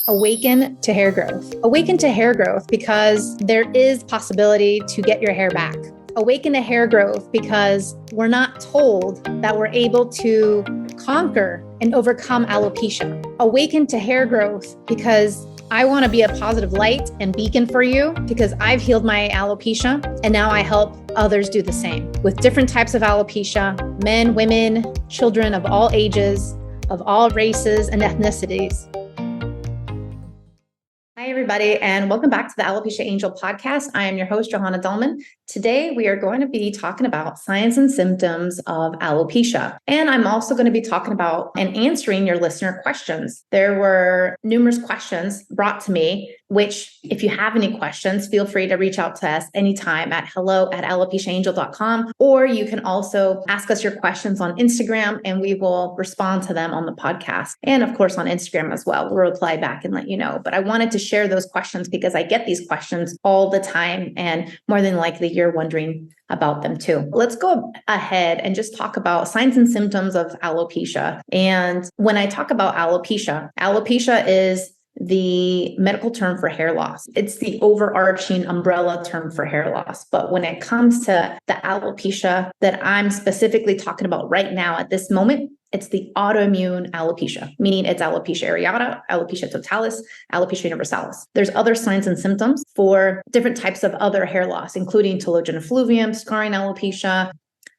Awaken to hair growth. Awaken to hair growth because there is possibility to get your hair back. Awaken to hair growth because we're not told that we're able to conquer and overcome alopecia. Awaken to hair growth because I want to be a positive light and beacon for you because I've healed my alopecia and now I help others do the same with different types of alopecia, men, women, children of all ages, of all races and ethnicities. Hi, everybody, and welcome back to the Alopecia Angel podcast. I am your host, Johanna Dahlman. Today, we are going to be talking about signs and symptoms of alopecia. And I'm also going to be talking about and answering your listener questions. There were numerous questions brought to me, which if you have any questions, feel free to reach out to us anytime at hello@alopeciaangel.com, or you can also ask us your questions on Instagram and we will respond to them on the podcast. And of course, on Instagram as well, we'll reply back and let you know. But I wanted to share those questions because I get these questions all the time, and more than likely you're wondering about them too. Let's go ahead and just talk about signs and symptoms of alopecia. And when I talk about alopecia, alopecia is the medical term for hair loss. It's the overarching umbrella term for hair loss. But when it comes to the alopecia that I'm specifically talking about right now at this moment, it's the autoimmune alopecia, meaning it's alopecia areata, alopecia totalis, alopecia universalis. There's other signs and symptoms for different types of other hair loss, including telogen effluvium, scarring alopecia,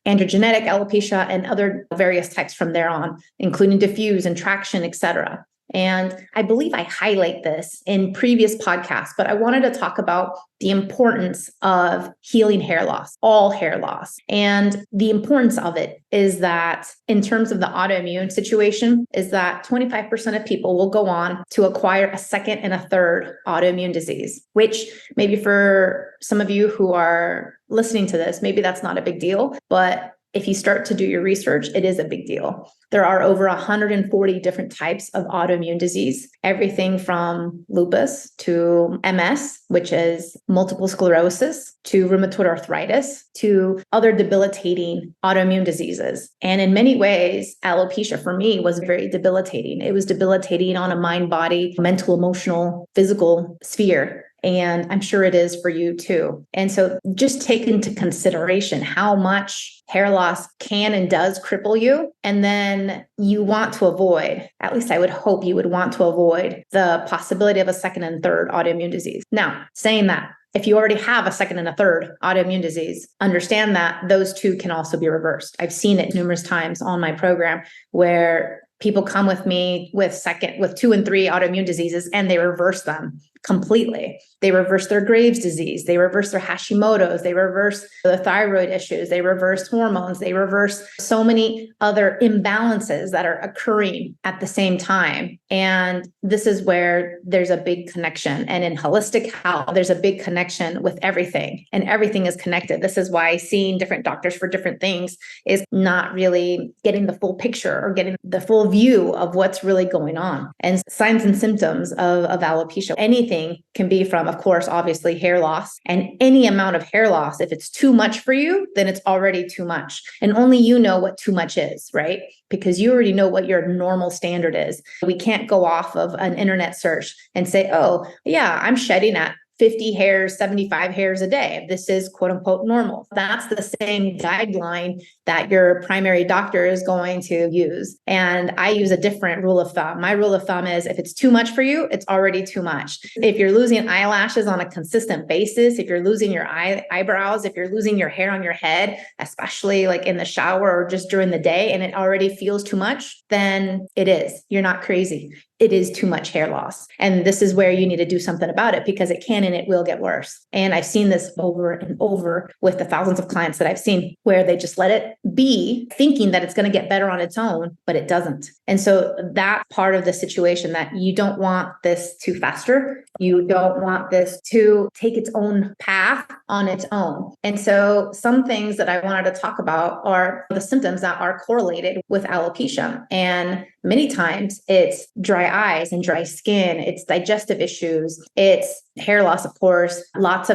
androgenetic alopecia, and other various types from there on, including diffuse and traction, etc. And I believe I highlight this in previous podcasts, but I wanted to talk about the importance of healing hair loss, all hair loss. And the importance of it is that in terms of the autoimmune situation, is that 25% of people will go on to acquire a second and a third autoimmune disease, which maybe for some of you who are listening to this, maybe that's not a big deal, but if you start to do your research, it is a big deal. There are over 140 different types of autoimmune disease, everything from lupus to MS, which is multiple sclerosis, to rheumatoid arthritis, to other debilitating autoimmune diseases. And in many ways, alopecia for me was very debilitating. It was debilitating on a mind, body, mental, emotional, physical sphere. And I'm sure it is for you too. And so just take into consideration how much hair loss can and does cripple you. And then you want to avoid, at least I would hope you would want to avoid the possibility of a second and third autoimmune disease. Now, saying that, if you already have a second and a third autoimmune disease, understand that those two can also be reversed. I've seen it numerous times on my program where people come with me with 2 and 3 autoimmune diseases and they reverse them completely. They reverse their Graves' disease. They reverse their Hashimoto's. They reverse the thyroid issues. They reverse hormones. They reverse so many other imbalances that are occurring at the same time. And this is where there's a big connection. And in holistic health, there's a big connection with everything, and everything is connected. This is why seeing different doctors for different things is not really getting the full picture or getting the full view of what's really going on. And signs and symptoms of alopecia, anything can be from, of course, obviously hair loss, and any amount of hair loss. If it's too much for you, then it's already too much. And only you know what too much is, right? Because you already know what your normal standard is. We can't go off of an internet search and say, oh, yeah, I'm shedding at 50 hairs, 75 hairs a day. This is quote unquote normal. That's the same guideline that your primary doctor is going to use. And I use a different rule of thumb. My rule of thumb is if it's too much for you, it's already too much. If you're losing eyelashes on a consistent basis, if you're losing your eyebrows, if you're losing your hair on your head, especially like in the shower or just during the day, and it already feels too much, then it is. You're not crazy. It is too much hair loss. And this is where you need to do something about it because it can and it will get worse. And I've seen this over and over with the thousands of clients that I've seen where they just let it be thinking that it's going to get better on its own, but it doesn't. And so that's part of the situation, that you don't want this to fester. You don't want this to take its own path on its own. And so some things that I wanted to talk about are the symptoms that are correlated with alopecia. And many times it's dry eyes and dry skin, it's digestive issues, it's hair loss, of course,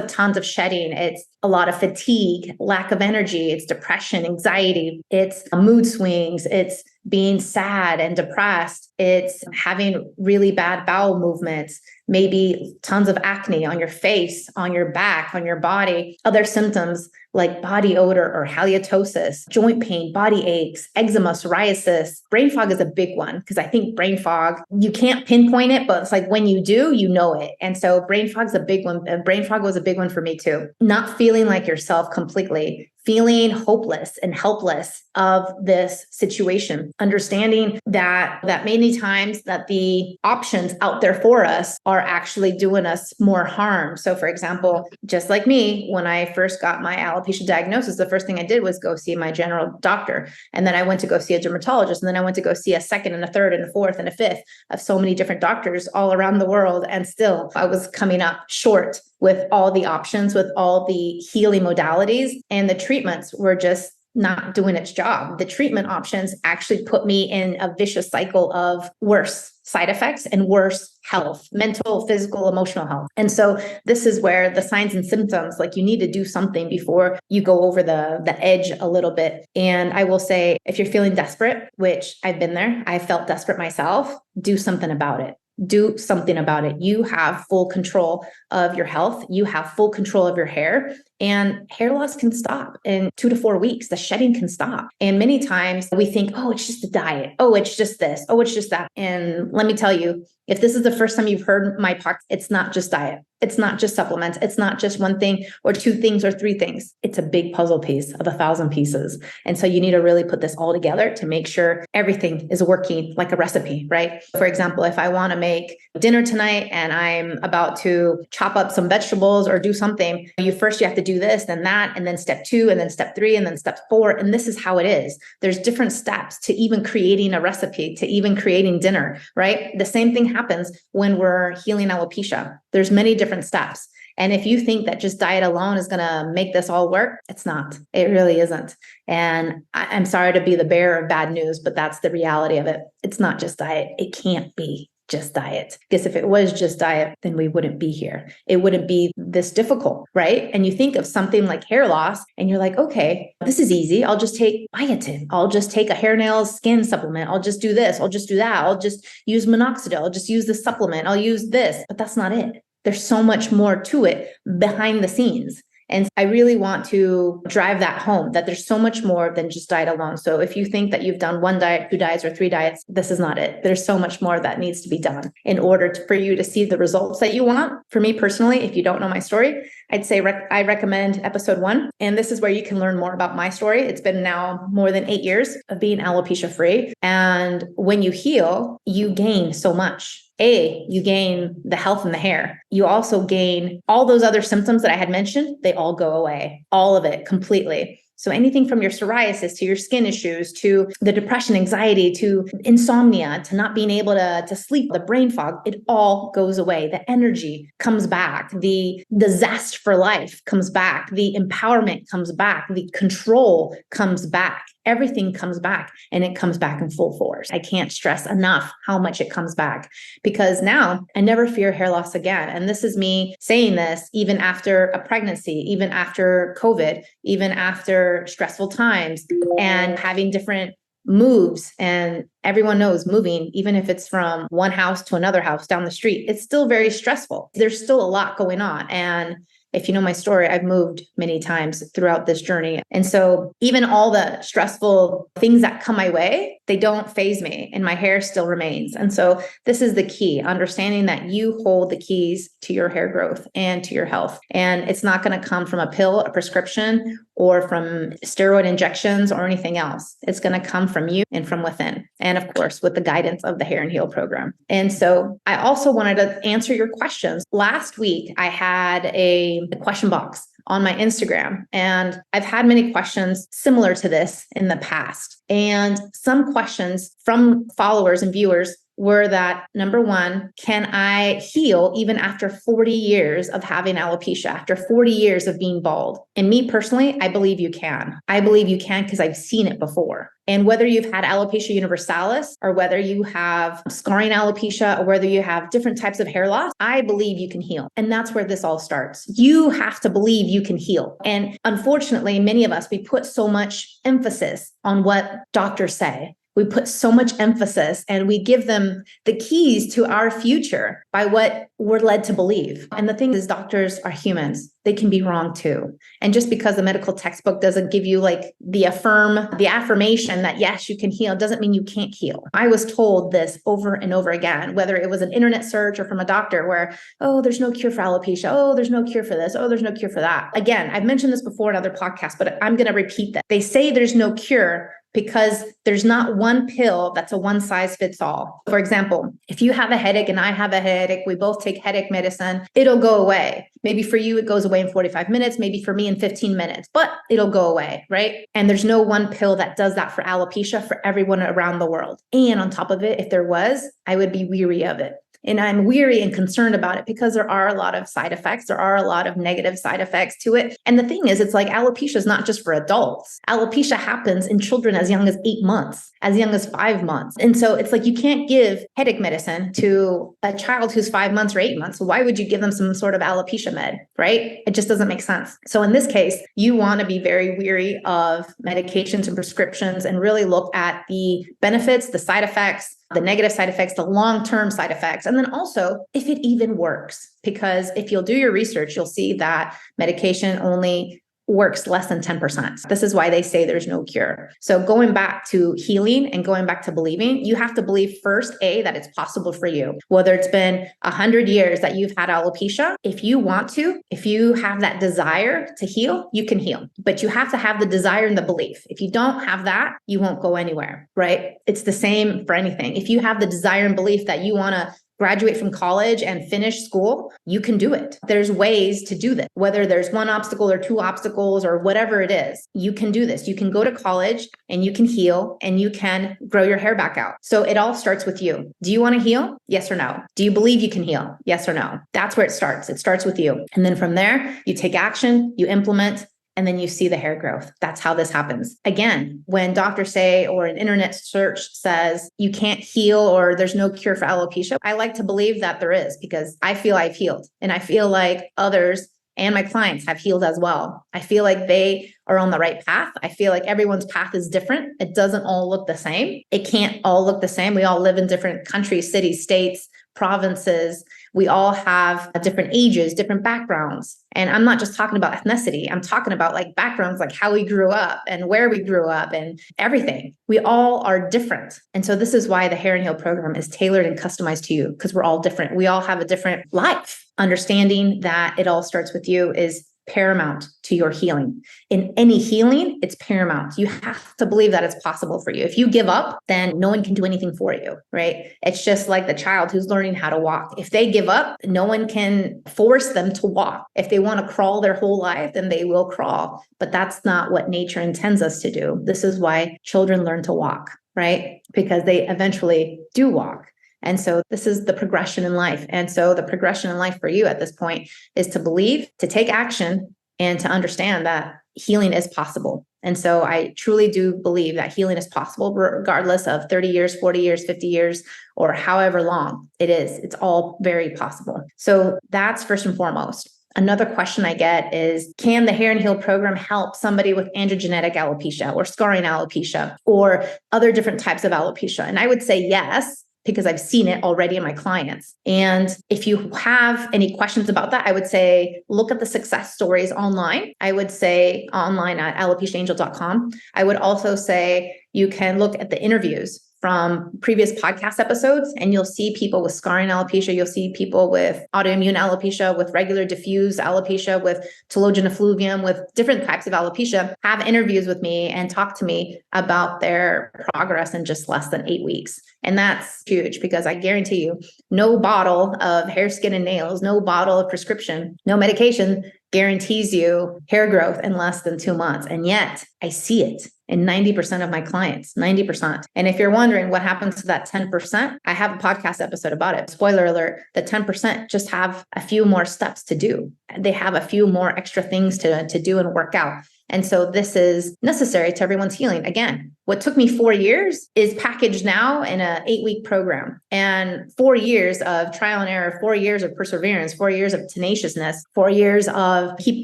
tons of shedding, it's a lot of fatigue, lack of energy, it's depression, anxiety, it's mood swings, it's being sad and depressed. It's having really bad bowel movements, maybe tons of acne on your face, on your back, on your body, other symptoms like body odor or halitosis, joint pain, body aches, eczema, psoriasis. Brain fog is a big one because I think brain fog, you can't pinpoint it, but it's like when you do, you know it. And so brain fog's a big one. And brain fog was a big one for me too. Not feeling like yourself completely, feeling hopeless and helpless of this situation, understanding that many times that the options out there for us are actually doing us more harm. So for example, just like me, when I first got my alopecia diagnosis, the first thing I did was go see my general doctor. And then I went to go see a dermatologist. And then I went to go see a second and a third and a fourth and a fifth of so many different doctors all around the world. And still I was coming up short with all the options, with all the healing modalities, and the treatments were just not doing its job. The treatment options actually put me in a vicious cycle of worse side effects and worse health, mental, physical, emotional health. And so this is where the signs and symptoms, like you need to do something before you go over the edge a little bit. And I will say, if you're feeling desperate, which I've been there, I felt desperate myself, do something about it. Do something about it. You have full control of your health. You have full control of your hair, and hair loss can stop in 2 to 4 weeks. The shedding can stop. And many times we think, oh, it's just a diet. Oh, it's just this. Oh, it's just that. And let me tell you, if this is the first time you've heard my podcast, it's not just diet. It's not just supplements. It's not just one thing or two things or three things. It's a big puzzle piece of 1,000 pieces. And so you need to really put this all together to make sure everything is working like a recipe, right? For example, if I want to make dinner tonight and I'm about to chop up some vegetables or do something, you have to do this, then that, and then step 2, and then step 3, and then step 4. And this is how it is. There's different steps to even creating a recipe, to even creating dinner, right? The same thing happens when we're healing alopecia. There's many different steps. And if you think that just diet alone is going to make this all work, it's not. It really isn't. And I'm sorry to be the bearer of bad news, but that's the reality of it. It's not just diet. It can't be just diet. Because if it was just diet, then we wouldn't be here. It wouldn't be this difficult, right? And you think of something like hair loss and you're like, okay, this is easy. I'll just take biotin. I'll just take a hair nail skin supplement. I'll just do this. I'll just do that. I'll just use minoxidil. I'll just use this supplement. I'll use this. But that's not it. There's so much more to it behind the scenes. And I really want to drive that home, that there's so much more than just diet alone. So if you think that you've done 1 diet, 2 diets, or 3 diets, this is not it. There's so much more that needs to be done in order for you to see the results that you want. For me personally, if you don't know my story, I'd say I recommend episode 1. And this is where you can learn more about my story. It's been now more than 8 years of being alopecia free. And when you heal, you gain so much. You gain the health in the hair. You also gain all those other symptoms that I had mentioned. They all go away, all of it completely. So anything from your psoriasis to your skin issues, to the depression, anxiety, to insomnia, to not being able to sleep, the brain fog, it all goes away. The energy comes back. The zest for life comes back. The empowerment comes back. The control comes back. Everything comes back, and it comes back in full force. I can't stress enough how much it comes back, because now I never fear hair loss again. And this is me saying this even after a pregnancy, even after COVID, even after stressful times and having different moves. And everyone knows moving, even if it's from one house to another house down the street, it's still very stressful. There's still a lot going on. And if you know my story, I've moved many times throughout this journey. And so even all the stressful things that come my way, they don't faze me, and my hair still remains. And so this is the key, understanding that you hold the keys to your hair growth and to your health. And it's not going to come from a pill, a prescription, or from steroid injections or anything else. It's going to come from you and from within. And of course, with the guidance of the Hair and Heal program. And so I also wanted to answer your questions. Last week, I had a question box on my Instagram, and I've had many questions similar to this in the past. And some questions from followers and viewers were that, number 1, can I heal even after 40 years of having alopecia, after 40 years of being bald? And me personally, I believe you can. I believe you can because I've seen it before. And whether you've had alopecia universalis, or whether you have scarring alopecia, or whether you have different types of hair loss, I believe you can heal. And that's where this all starts. You have to believe you can heal. And unfortunately, many of us, we put so much emphasis on what doctors say. We put so much emphasis and we give them the keys to our future by what we're led to believe. And the thing is, doctors are humans. They can be wrong too. And just because the medical textbook doesn't give you like the affirmation that yes, you can heal, doesn't mean you can't heal. I was told this over and over again, whether it was an internet search or from a doctor where, oh, there's no cure for alopecia. Oh, there's no cure for this. Oh, there's no cure for that. Again, I've mentioned this before in other podcasts, but I'm going to repeat that. They say there's no cure because there's not one pill that's a one size fits all. For example, if you have a headache and I have a headache, we both take headache medicine, it'll go away. Maybe for you, it goes away in 45 minutes, maybe for me in 15 minutes, but it'll go away, right? And there's no one pill that does that for alopecia for everyone around the world. And on top of it, if there was, I would be weary of it. And I'm weary and concerned about it because there are a lot of side effects. There are a lot of negative side effects to it. And the thing is, it's like alopecia is not just for adults. Alopecia happens in children as young as 8 months, as young as 5 months. And so it's like you can't give headache medicine to a child who's 5 months or 8 months. So why would you give them some sort of alopecia med, right? It just doesn't make sense. So in this case, you want to be very weary of medications and prescriptions and really look at the benefits, the side effects, the negative side effects, the long-term side effects, and then also if it even works. Because if you'll do your research, you'll see that medication only works less than 10%. This is why they say there's no cure. So going back to healing and going back to believing, you have to believe first, that it's possible for you. Whether it's been 100 years that you've had alopecia, if you want to, if you have that desire to heal, you can heal. But you have to have the desire and the belief. If you don't have that, you won't go anywhere, right? It's the same for anything. If you have the desire and belief that you want to graduate from college and finish school, you can do it. There's ways to do this. Whether there's one obstacle or two obstacles or whatever it is, you can do this. You can go to college and you can heal and you can grow your hair back out. So it all starts with you. Do you want to heal? Yes or no? Do you believe you can heal? Yes or no? That's where it starts. It starts with you. And then from there, you take action, you implement, and then you see the hair growth. That's how this happens. Again, when doctors say, or an internet search says you can't heal or there's no cure for alopecia, I like to believe that there is because I feel I've healed and I feel like others and my clients have healed as well. I feel like they are on the right path. I feel like everyone's path is different. It doesn't all look the same. It can't all look the same. We all live in different countries, cities, states, provinces. We all have different ages, different backgrounds. And I'm not just talking about ethnicity. I'm talking about like backgrounds, like how we grew up and where we grew up and everything. We all are different. And so this is why the Hair and Heal program is tailored and customized to you because we're all different. We all have a different life. Understanding that it all starts with you is paramount to your healing. In any healing, it's paramount. You have to believe that it's possible for you. If you give up, then no one can do anything for you, right? It's just like the child who's learning how to walk. If they give up, no one can force them to walk. If they want to crawl their whole life, then they will crawl. But that's not what nature intends us to do. This is why children learn to walk, right? Because they eventually do walk. And so this is the progression in life. And so the progression in life for you at this point is to believe, to take action, and to understand that healing is possible. And so I truly do believe that healing is possible, regardless of 30 years, 40 years, 50 years, or however long it is. It's all very possible. So that's first and foremost. Another question I get is, can the Hair and Heal program help somebody with androgenetic alopecia or scarring alopecia or other different types of alopecia? And I would say yes, because I've seen it already in my clients. And if you have any questions about that, I would say, look at the success stories online. I would say online at alopeciaangel.com. I would also say you can look at the interviews from previous podcast episodes, and you'll see people with scarring alopecia. You'll see people with autoimmune alopecia, with regular diffuse alopecia, with telogen effluvium, with different types of alopecia, have interviews with me and talk to me about their progress in just less than 8 weeks. And that's huge because I guarantee you, no bottle of hair, skin, and nails, no bottle of prescription, no medication guarantees you hair growth in less than 2 months. And yet I see it in 90% of my clients, 90%. And if you're wondering what happens to that 10%, I have a podcast episode about it. Spoiler alert, the 10% just have a few more steps to do. They have a few more extra things to do and work out. And so this is necessary to everyone's healing. Again, what took me 4 years is packaged now in an 8-week program, and 4 years of trial and error, 4 years of perseverance, 4 years of tenaciousness, 4 years of keep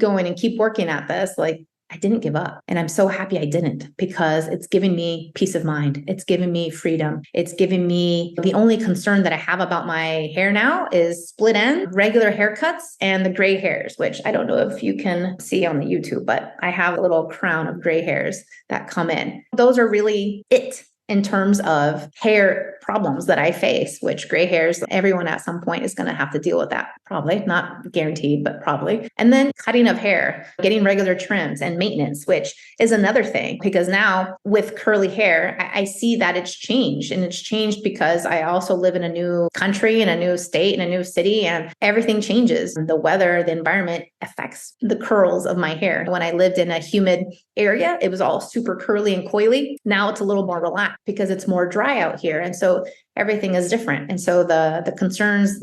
going and keep working at this. Like, I didn't give up. And I'm so happy I didn't, because it's given me peace of mind. It's given me freedom. It's given me, the only concern that I have about my hair now is split ends, regular haircuts, and the gray hairs, which I don't know if you can see on the YouTube, but I have a little crown of gray hairs that come in. Those are really it in terms of hair problems that I face, which gray hairs, everyone at some point is going to have to deal with that. Probably, not guaranteed, but probably. And then cutting of hair, getting regular trims and maintenance, which is another thing, because now with curly hair, I see that it's changed, and it's changed because I also live in a new country, in a new state, in a new city, and everything changes. The weather, the environment affects the curls of my hair. When I lived in a humid area, it was all super curly and coily. Now it's a little more relaxed because it's more dry out here. And so everything is different. And so the concerns,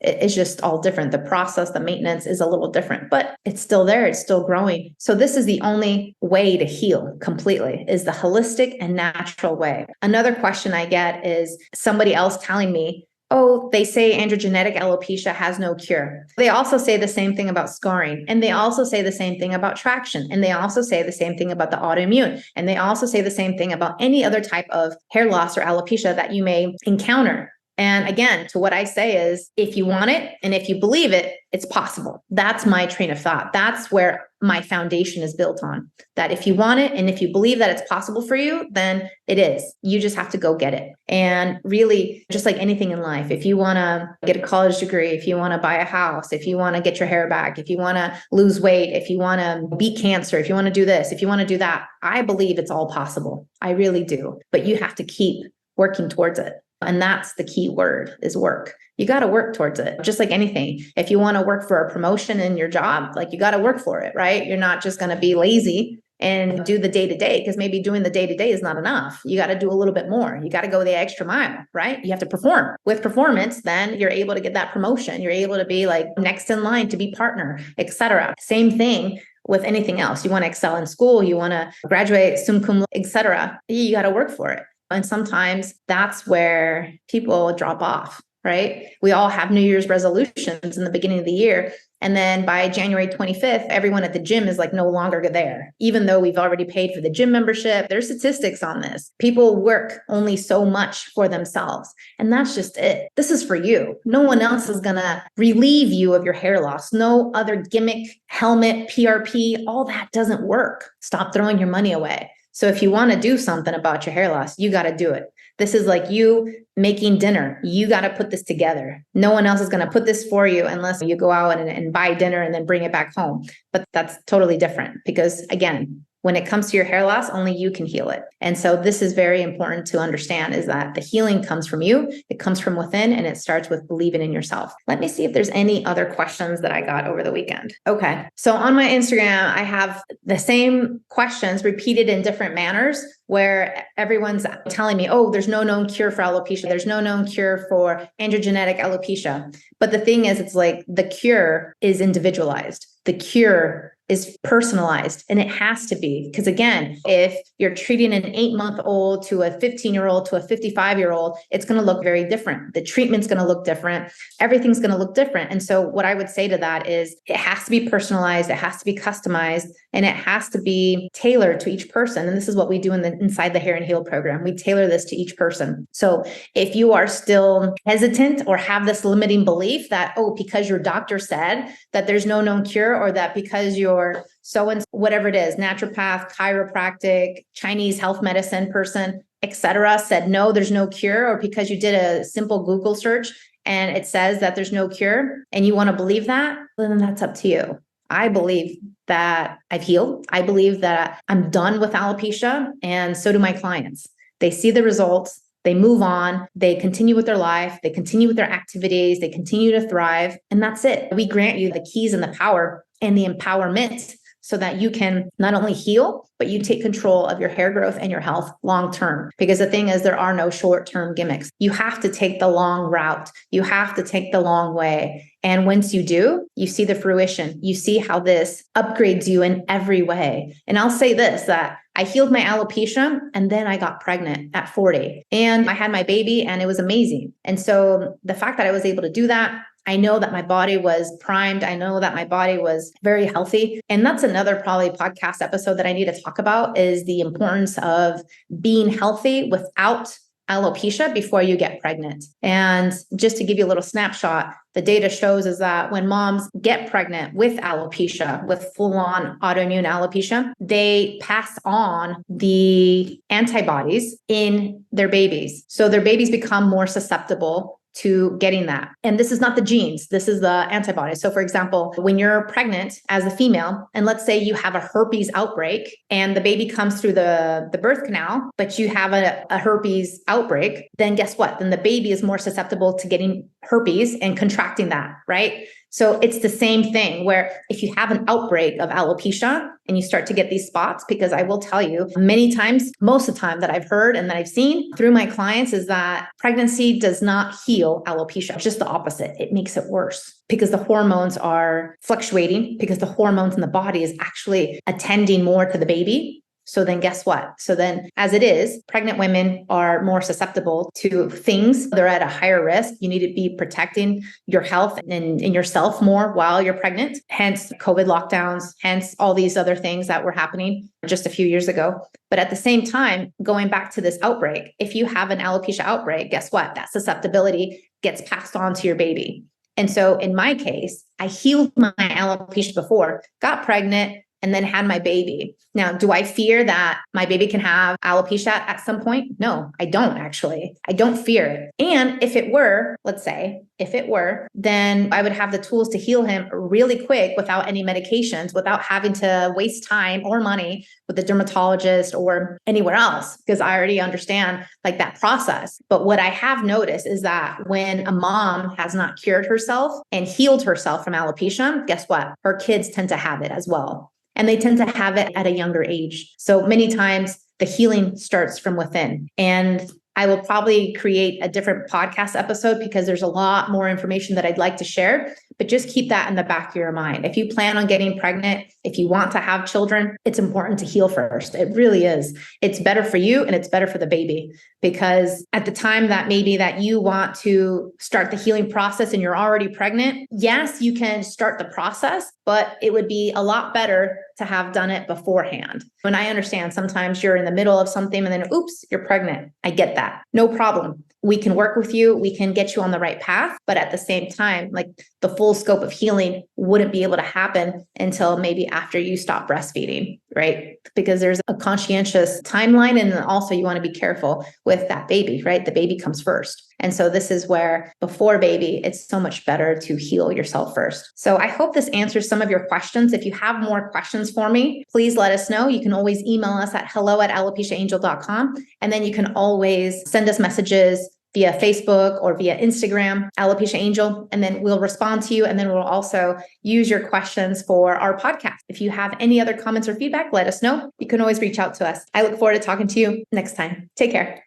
it's just all different. The process, the maintenance is a little different, but it's still there. It's still growing. So this is the only way to heal completely, is the holistic and natural way. Another question I get is somebody else telling me, oh, they say androgenetic alopecia has no cure. They also say the same thing about scarring. And they also say the same thing about traction. And they also say the same thing about the autoimmune. And they also say the same thing about any other type of hair loss or alopecia that you may encounter. And again, to what I say is, if you want it and if you believe it, it's possible. That's my train of thought. That's where my foundation is built on. That if you want it and if you believe that it's possible for you, then it is. You just have to go get it. And really, just like anything in life, if you want to get a college degree, if you want to buy a house, if you want to get your hair back, if you want to lose weight, if you want to beat cancer, if you want to do this, if you want to do that, I believe it's all possible. I really do. But you have to keep working towards it. And that's the key word, is work. You got to work towards it. Just like anything. If you want to work for a promotion in your job, like, you got to work for it, right? You're not just going to be lazy and do the day-to-day, because maybe doing the day-to-day is not enough. You got to do a little bit more. You got to go the extra mile, right? You have to perform. With performance, then you're able to get that promotion. You're able to be like next in line to be partner, etc. Same thing with anything else. You want to excel in school, you want to graduate summa cum laude, etc. You got to work for it. And sometimes that's where people drop off, right? We all have New Year's resolutions in the beginning of the year. And then by January 25th, everyone at the gym is like no longer there, even though we've already paid for the gym membership. There's statistics on this. People work only so much for themselves. And that's just it. This is for you. No one else is going to relieve you of your hair loss. No other gimmick, helmet, PRP, all that doesn't work. Stop throwing your money away. So if you want to do something about your hair loss, you got to do it. This is like you making dinner. You got to put this together. No one else is going to put this for you unless you go out and buy dinner and then bring it back home. But that's totally different, because again, when it comes to your hair loss, only you can heal it. And so this is very important to understand, is that the healing comes from you. It comes from within, and it starts with believing in yourself. Let me see if there's any other questions that I got over the weekend. Okay. So on my Instagram, I have the same questions repeated in different manners, where everyone's telling me, oh, there's no known cure for alopecia. There's no known cure for androgenetic alopecia. But the thing is, it's like the cure is individualized. The cure is personalized, and it has to be, because again, if you're treating an 8-month-old to a 15-year-old to a 55-year-old, it's going to look very different. The treatment's going to look different. Everything's going to look different. And so what I would say to that is, it has to be personalized. It has to be customized, and it has to be tailored to each person. And this is what we do inside the Hair and Heal program. We tailor this to each person. So if you are still hesitant or have this limiting belief that, oh, because your doctor said that there's no known cure, or that because you're so-and-so, whatever it is, naturopath, chiropractic, Chinese health medicine person, etc., said, no, there's no cure, or because you did a simple Google search and it says that there's no cure, and you want to believe that, then that's up to you. I believe that I've healed. I believe that I'm done with alopecia, and so do my clients. They see the results. They move on, they continue with their life, they continue with their activities, they continue to thrive, and that's it. We grant you the keys and the power and the empowerment so that you can not only heal, but you take control of your hair growth and your health long term. Because the thing is, there are no short-term gimmicks. You have to take the long route. You have to take the long way. And once you do, you see the fruition. You see how this upgrades you in every way. And I'll say this, that I healed my alopecia, and then I got pregnant at 40, and I had my baby, and it was amazing. And so the fact that I was able to do that, I know that my body was primed. I know that my body was very healthy. And that's another probably podcast episode that I need to talk about, is the importance of being healthy without alopecia before you get pregnant. And just to give you a little snapshot, the data shows is that when moms get pregnant with alopecia, with full-on autoimmune alopecia, they pass on the antibodies in their babies. So their babies become more susceptible to getting that. And this is not the genes, this is the antibodies. So for example, when you're pregnant as a female, and let's say you have a herpes outbreak and the baby comes through the birth canal, but you have a herpes outbreak, then guess what? Then the baby is more susceptible to getting herpes and contracting that, right? So it's the same thing where if you have an outbreak of alopecia and you start to get these spots, because I will tell you many times, most of the time that I've heard and that I've seen through my clients is that pregnancy does not heal alopecia. It's just the opposite. It makes it worse because the hormones are fluctuating, because the hormones in the body is actually attending more to the baby. So then guess what? So then as it is, pregnant women are more susceptible to things. They're at a higher risk. You need to be protecting your health and yourself more while you're pregnant. Hence COVID lockdowns, hence all these other things that were happening just a few years ago. But at the same time, going back to this outbreak, if you have an alopecia outbreak, guess what? That susceptibility gets passed on to your baby. And so in my case, I healed my alopecia before, got pregnant, and then had my baby. Now, do I fear that my baby can have alopecia at some point? No, I don't actually. I don't fear it. And if it were, let's say, if it were, then I would have the tools to heal him really quick without any medications, without having to waste time or money with a dermatologist or anywhere else, because I already understand like that process. But what I have noticed is that when a mom has not cured herself and healed herself from alopecia, guess what? Her kids tend to have it as well. And they tend to have it at a younger age. So many times the healing starts from within. And I will probably create a different podcast episode because there's a lot more information that I'd like to share, but just keep that in the back of your mind. If you plan on getting pregnant, if you want to have children, it's important to heal first. It really is. It's better for you and it's better for the baby, because at the time that maybe that you want to start the healing process and you're already pregnant, yes, you can start the process, but it would be a lot better to have done it beforehand. And I understand sometimes you're in the middle of something and then, oops, you're pregnant. I get that. No problem. We can work with you. We can get you on the right path. But at the same time, like the full scope of healing wouldn't be able to happen until maybe after you stop breastfeeding, right? Because there's a conscientious timeline. And also you want to be careful with that baby, right? The baby comes first. And so this is where before baby, it's so much better to heal yourself first. So I hope this answers some of your questions. If you have more questions for me, please let us know. You can always email us at hello@alopeciaangel.com. And then you can always send us messages via Facebook or via Instagram, Alopecia Angel, and then we'll respond to you. And then we'll also use your questions for our podcast. If you have any other comments or feedback, let us know. You can always reach out to us. I look forward to talking to you next time. Take care.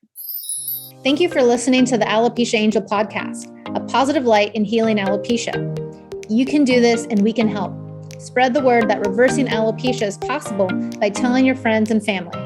Thank you for listening to the Alopecia Angel podcast, a positive light in healing alopecia. You can do this and we can help. Spread the word that reversing alopecia is possible by telling your friends and family.